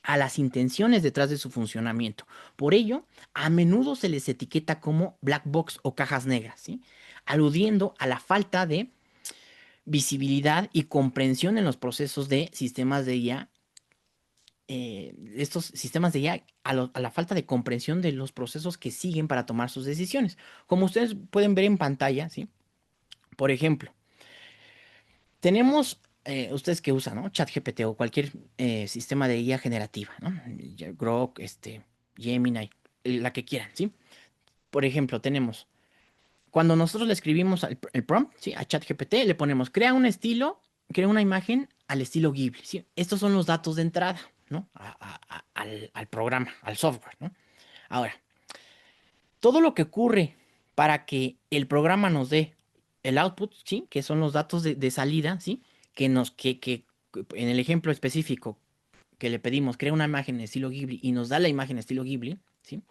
a las intenciones detrás de su funcionamiento. Por ello, a menudo se les etiqueta como black box o cajas negras, ¿sí? Aludiendo a la falta de visibilidad y comprensión en los procesos de sistemas de IA, estos sistemas de IA, a la falta de comprensión de los procesos que siguen para tomar sus decisiones. Como ustedes pueden ver en pantalla, ¿sí? Por ejemplo, tenemos, ustedes que usan, ¿no? ChatGPT o cualquier sistema de IA generativa, ¿no? Grok, Gemini, la que quieran, ¿sí? Por ejemplo, tenemos, cuando nosotros le escribimos el prompt, ¿sí? A ChatGPT, le ponemos, crea una imagen al estilo Ghibli, ¿sí? Estos son los datos de entrada, ¿no? Al programa, al software, ¿no? Ahora, todo lo que ocurre para que el programa nos dé el output, ¿sí? Que son los datos de salida, ¿sí? Que en el ejemplo específico que le pedimos, crea una imagen en estilo Ghibli y nos da la imagen en estilo Ghibli, ¿sí?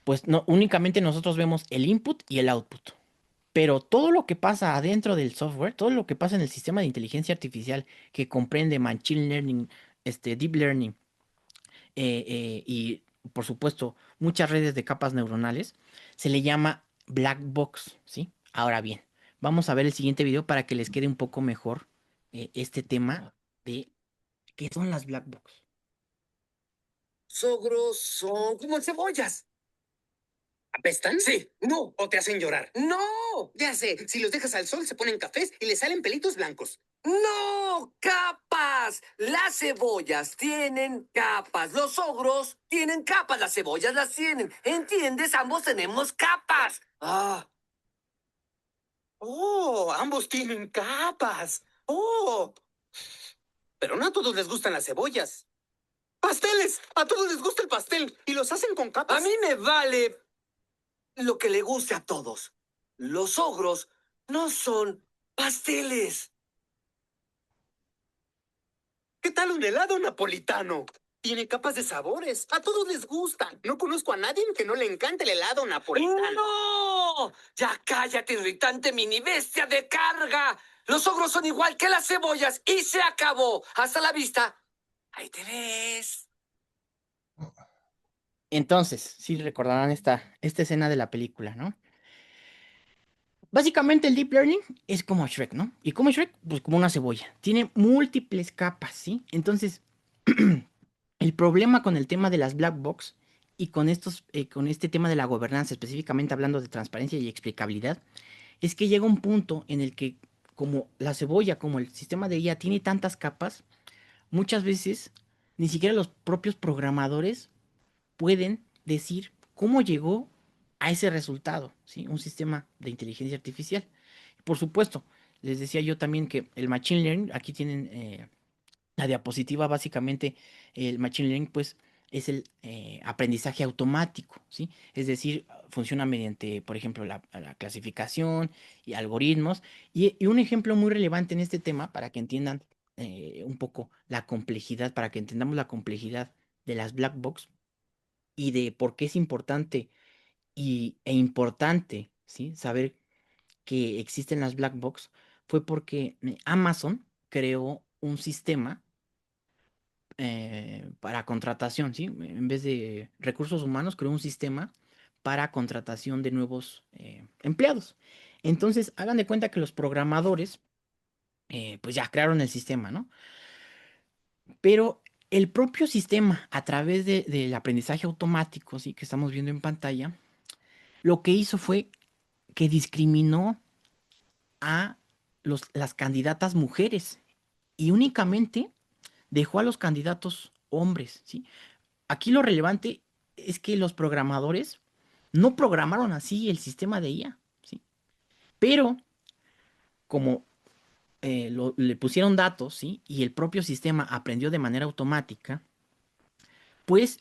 Pues no, únicamente nosotros vemos el input y el output. Pero todo lo que pasa adentro del software, todo lo que pasa en el sistema de inteligencia artificial que comprende Machine Learning, Deep Learning y, por supuesto, muchas redes de capas neuronales, se le llama black box, ¿sí? Ahora bien, vamos a ver el siguiente video para que les quede un poco mejor este tema de qué son las black box. Sogros son como cebollas. ¿Apestan? Sí. No. ¿O te hacen llorar? No. Ya sé, si los dejas al sol se ponen cafés y les salen pelitos blancos. No, capas. Las cebollas tienen capas. Los ogros tienen capas. Las cebollas las tienen. ¿Entiendes? Ambos tenemos capas. Ah. Oh, ambos tienen capas. Oh. Pero no a todos les gustan las cebollas. ¡Pasteles! A todos les gusta el pastel y los hacen con capas. A mí me vale lo que le guste a todos. Los ogros no son pasteles. ¿Qué tal un helado napolitano? Tiene capas de sabores. A todos les gustan. No conozco a nadie que no le encante el helado napolitano. ¡No! Ya cállate, irritante mini bestia de carga. Los ogros son igual que las cebollas y se acabó. Hasta la vista. Ahí te ves. Entonces, sí recordarán esta escena de la película, ¿no? Básicamente el Deep Learning es como Shrek, ¿no? Y como Shrek, pues como una cebolla. Tiene múltiples capas, ¿sí? Entonces, el problema con el tema de las black box y con este tema de la gobernanza, específicamente hablando de transparencia y explicabilidad, es que llega un punto en el que como la cebolla, como el sistema de IA tiene tantas capas, muchas veces ni siquiera los propios programadores pueden decir cómo llegó a ese resultado, ¿sí? Un sistema de inteligencia artificial. Por supuesto, les decía yo también que el Machine Learning, aquí tienen la diapositiva, básicamente el Machine Learning, pues es el aprendizaje automático, ¿sí? Es decir, funciona mediante, por ejemplo, la clasificación y algoritmos. Y un ejemplo muy relevante en este tema, para que entiendan un poco la complejidad, para que entendamos la complejidad de las black box, y de por qué es importante e importante, ¿sí? Saber que existen las black box, fue porque Amazon creó un sistema para contratación, ¿sí? En vez de recursos humanos, creó un sistema para contratación de nuevos empleados. Entonces, hagan de cuenta que los programadores, pues ya crearon el sistema, ¿no? Pero el propio sistema, a través del aprendizaje automático, ¿sí? Que estamos viendo en pantalla, lo que hizo fue que discriminó a las candidatas mujeres y únicamente dejó a los candidatos hombres, ¿sí? Aquí lo relevante es que los programadores no programaron así el sistema de IA, ¿sí? Pero como le pusieron datos, ¿sí? Y el propio sistema aprendió de manera automática, pues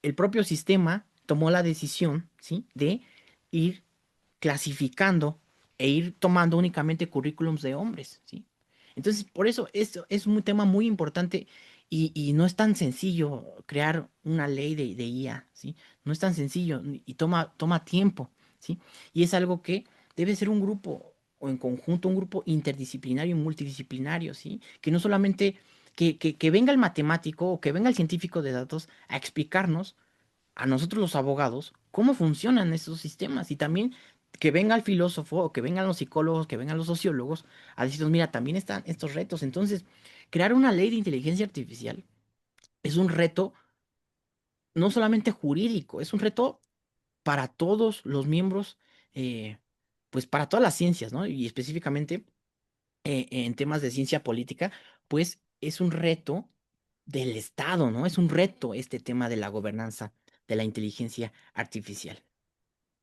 el propio sistema tomó la decisión, ¿sí? De ir clasificando e ir tomando únicamente currículums de hombres, ¿sí? Entonces, por eso es un tema muy importante y no es tan sencillo crear una ley de IA, ¿sí? No es tan sencillo y toma tiempo, ¿sí? Y es algo que debe ser un grupo o en conjunto, un grupo interdisciplinario y multidisciplinario, ¿sí? Que no solamente que venga el matemático o que venga el científico de datos a explicarnos a nosotros los abogados cómo funcionan esos sistemas y también que venga el filósofo o que vengan los psicólogos, que vengan los sociólogos a decirnos, mira, también están estos retos. Entonces, crear una ley de inteligencia artificial es un reto no solamente jurídico, es un reto para todos los miembros, eh, pues para todas las ciencias, ¿no? Y específicamente en temas de ciencia política, pues es un reto del Estado, ¿no? Es un reto este tema de la gobernanza de la inteligencia artificial.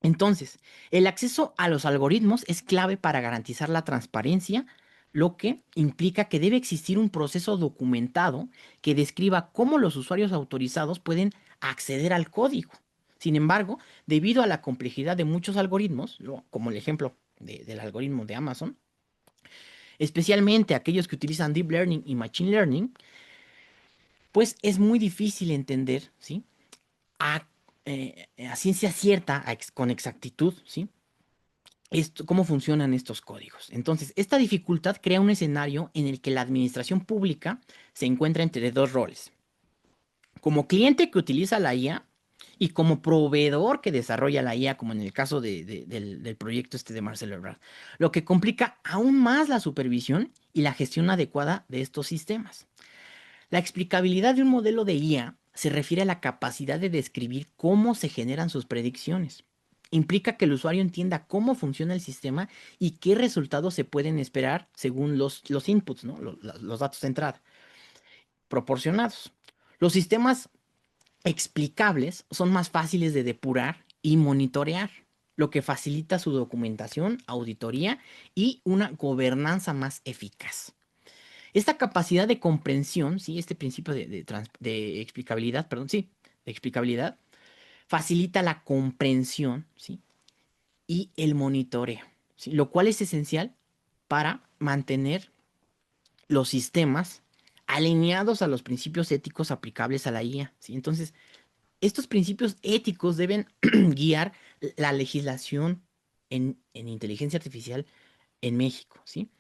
Entonces, el acceso a los algoritmos es clave para garantizar la transparencia, lo que implica que debe existir un proceso documentado que describa cómo los usuarios autorizados pueden acceder al código. Sin embargo, debido a la complejidad de muchos algoritmos, como el ejemplo del algoritmo de Amazon, especialmente aquellos que utilizan Deep Learning y Machine Learning, pues es muy difícil entender, ¿sí? A, a ciencia cierta, con exactitud, ¿sí? Cómo funcionan estos códigos. Entonces, esta dificultad crea un escenario en el que la administración pública se encuentra entre dos roles. Como cliente que utiliza la IA y como proveedor que desarrolla la IA, como en el caso del proyecto este de Marcelo Ebrard, lo que complica aún más la supervisión y la gestión adecuada de estos sistemas. La explicabilidad de un modelo de IA se refiere a la capacidad de describir cómo se generan sus predicciones. Implica que el usuario entienda cómo funciona el sistema y qué resultados se pueden esperar según los inputs, ¿no? Los datos de entrada proporcionados. Los sistemas explicables son más fáciles de depurar y monitorear, lo que facilita su documentación, auditoría y una gobernanza más eficaz. Esta capacidad de comprensión, ¿sí? Este principio de explicabilidad, perdón, sí, de explicabilidad, facilita la comprensión, ¿sí? Y el monitoreo, ¿sí? Lo cual es esencial para mantener los sistemas alineados a los principios éticos aplicables a la IA, ¿sí? Entonces, estos principios éticos deben guiar la legislación en inteligencia artificial en México, ¿sí?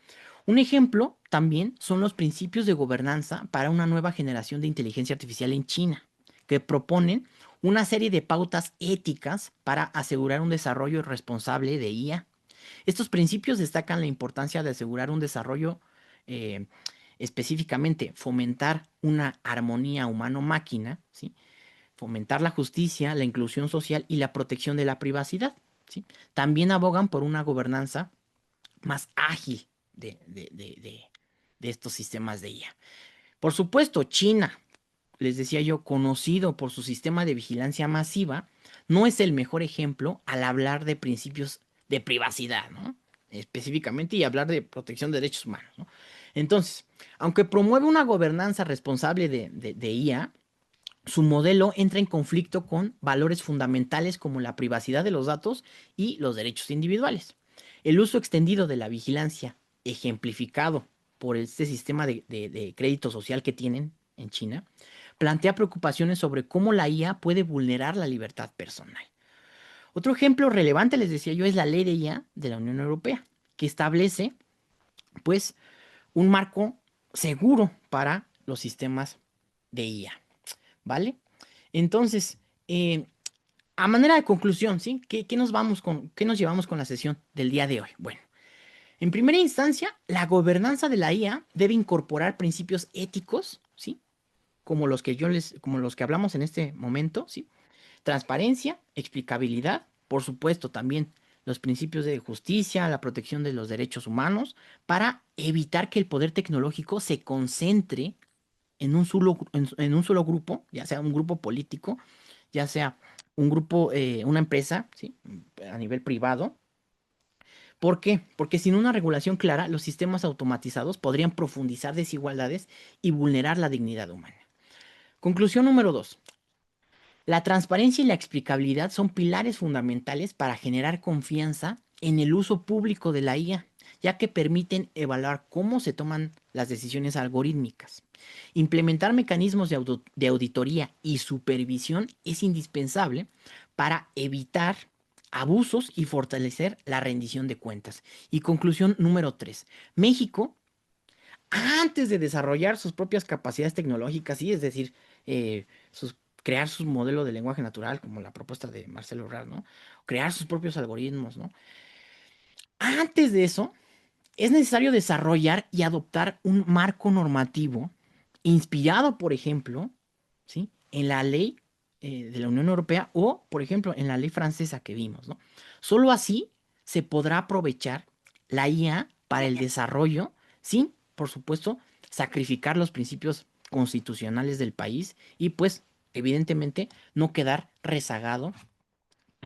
Un ejemplo también son los principios de gobernanza para una nueva generación de inteligencia artificial en China, que proponen una serie de pautas éticas para asegurar un desarrollo responsable de IA. Estos principios destacan la importancia de asegurar un desarrollo, eh, específicamente fomentar una armonía humano-máquina, ¿sí? Fomentar la justicia, la inclusión social y la protección de la privacidad, ¿sí? También abogan por una gobernanza más ágil de estos sistemas de IA. Por supuesto, China, les decía yo, conocido por su sistema de vigilancia masiva, no es el mejor ejemplo al hablar de principios de privacidad, ¿no? Específicamente y hablar de protección de derechos humanos, ¿no? Entonces, aunque promueve una gobernanza responsable de IA, su modelo entra en conflicto con valores fundamentales como la privacidad de los datos y los derechos individuales. El uso extendido de la vigilancia, ejemplificado por este sistema de crédito social que tienen en China, plantea preocupaciones sobre cómo la IA puede vulnerar la libertad personal. Otro ejemplo relevante, les decía yo, es la ley de IA de la Unión Europea, que establece, pues, un marco seguro para los sistemas de IA, ¿vale? Entonces, eh, a manera de conclusión, ¿sí? ¿Qué nos llevamos con la sesión del día de hoy? Bueno, En primera instancia, la gobernanza de la IA debe incorporar principios éticos, ¿sí? Como los que hablamos en este momento, ¿sí? Transparencia, explicabilidad, por supuesto también los principios de justicia, la protección de los derechos humanos, para evitar que el poder tecnológico se concentre en un solo grupo, ya sea un grupo político, ya sea un grupo, una empresa, ¿sí? A nivel privado. ¿Por qué? Porque sin una regulación clara, los sistemas automatizados podrían profundizar desigualdades y vulnerar la dignidad humana. Conclusión número 2. La transparencia y la explicabilidad son pilares fundamentales para generar confianza en el uso público de la IA, ya que permiten evaluar cómo se toman las decisiones algorítmicas. Implementar mecanismos de auditoría y supervisión es indispensable para evitar abusos y fortalecer la rendición de cuentas. Y conclusión número 3. México, antes de desarrollar sus propias capacidades tecnológicas, ¿sí? Es decir, crear su modelo de lenguaje natural, como la propuesta de Marcelo Ebrard, ¿no? Crear sus propios algoritmos, ¿no? Antes de eso, es necesario desarrollar y adoptar un marco normativo inspirado, por ejemplo, ¿sí? En la ley de la Unión Europea o, por ejemplo, en la ley francesa que vimos, ¿no? Solo así se podrá aprovechar la IA para el desarrollo sin, por supuesto, sacrificar los principios constitucionales del país y, pues, evidentemente, no quedar rezagado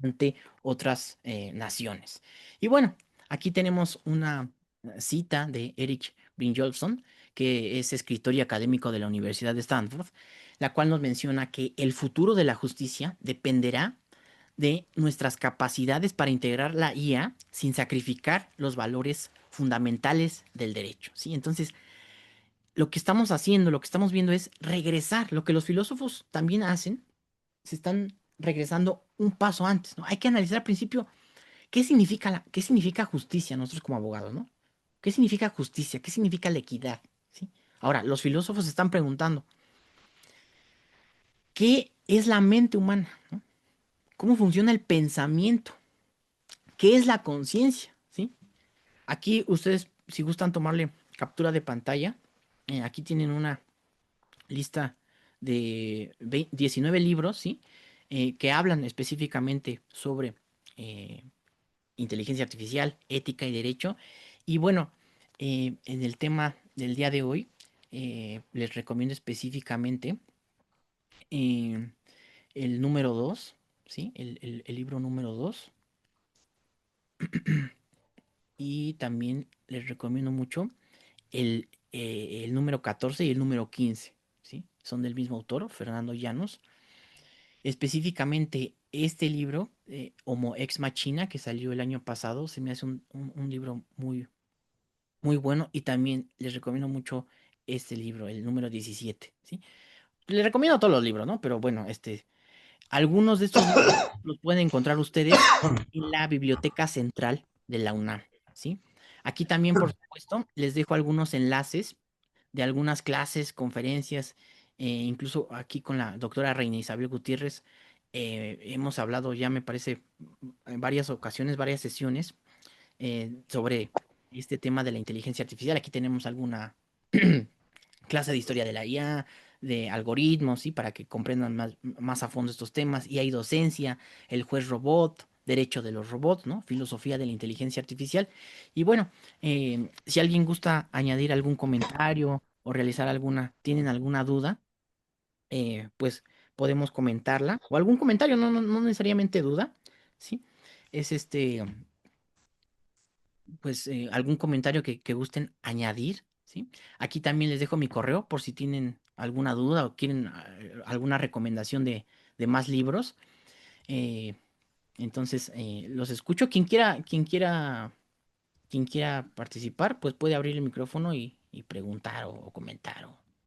ante otras naciones. Y bueno, aquí tenemos una cita de Eric Brynjolfsson, que es escritor y académico de la Universidad de Stanford, la cual nos menciona que el futuro de la justicia dependerá de nuestras capacidades para integrar la IA sin sacrificar los valores fundamentales del derecho, ¿sí? Entonces, lo que estamos haciendo, lo que estamos viendo es regresar, lo que los filósofos también hacen, se están regresando un paso antes, ¿no? Hay que analizar al principio qué significa justicia nosotros como abogados, ¿no? ¿Qué significa justicia? ¿Qué significa la equidad? ¿Sí? Ahora, los filósofos se están preguntando, ¿qué es la mente humana? ¿No? ¿Cómo funciona el pensamiento? ¿Qué es la conciencia? ¿Sí? Aquí ustedes, si gustan tomarle captura de pantalla, aquí tienen una lista de 19 libros, ¿sí? Que hablan específicamente sobre eh, inteligencia artificial, ética y derecho. Y bueno, en el tema del día de hoy, les recomiendo específicamente eh, el número 2, ¿sí? El libro número 2. Y también les recomiendo mucho el número 14 y el número 15, ¿sí? Son del mismo autor, Fernando Llanos. Específicamente este libro, Homo Ex Machina, que salió el año pasado, se me hace un libro muy bueno y también les recomiendo mucho este libro, el número 17, ¿sí? Les recomiendo todos los libros, ¿no? Pero bueno, algunos de estos libros los pueden encontrar ustedes en la Biblioteca Central de la UNAM, ¿sí? Aquí también, por supuesto, les dejo algunos enlaces de algunas clases, conferencias, incluso aquí con la doctora Reina Isabel Gutiérrez, hemos hablado ya, me parece, en varias ocasiones, varias sesiones sobre este tema de la inteligencia artificial. Aquí tenemos alguna clase de historia de la IA, de algoritmos, ¿sí? Para que comprendan más a fondo estos temas. Y hay docencia, el juez robot, derecho de los robots, ¿no? Filosofía de la inteligencia artificial. Y bueno, si alguien gusta añadir algún comentario o realizar tienen alguna duda, pues podemos comentarla. O algún comentario, no necesariamente duda, ¿sí? Es pues algún comentario que gusten añadir, ¿sí? Aquí también les dejo mi correo por si tienen alguna duda o quieren alguna recomendación de más libros. Eh, entonces, los escucho. Quien quiera participar, pues puede abrir el micrófono y preguntar o comentar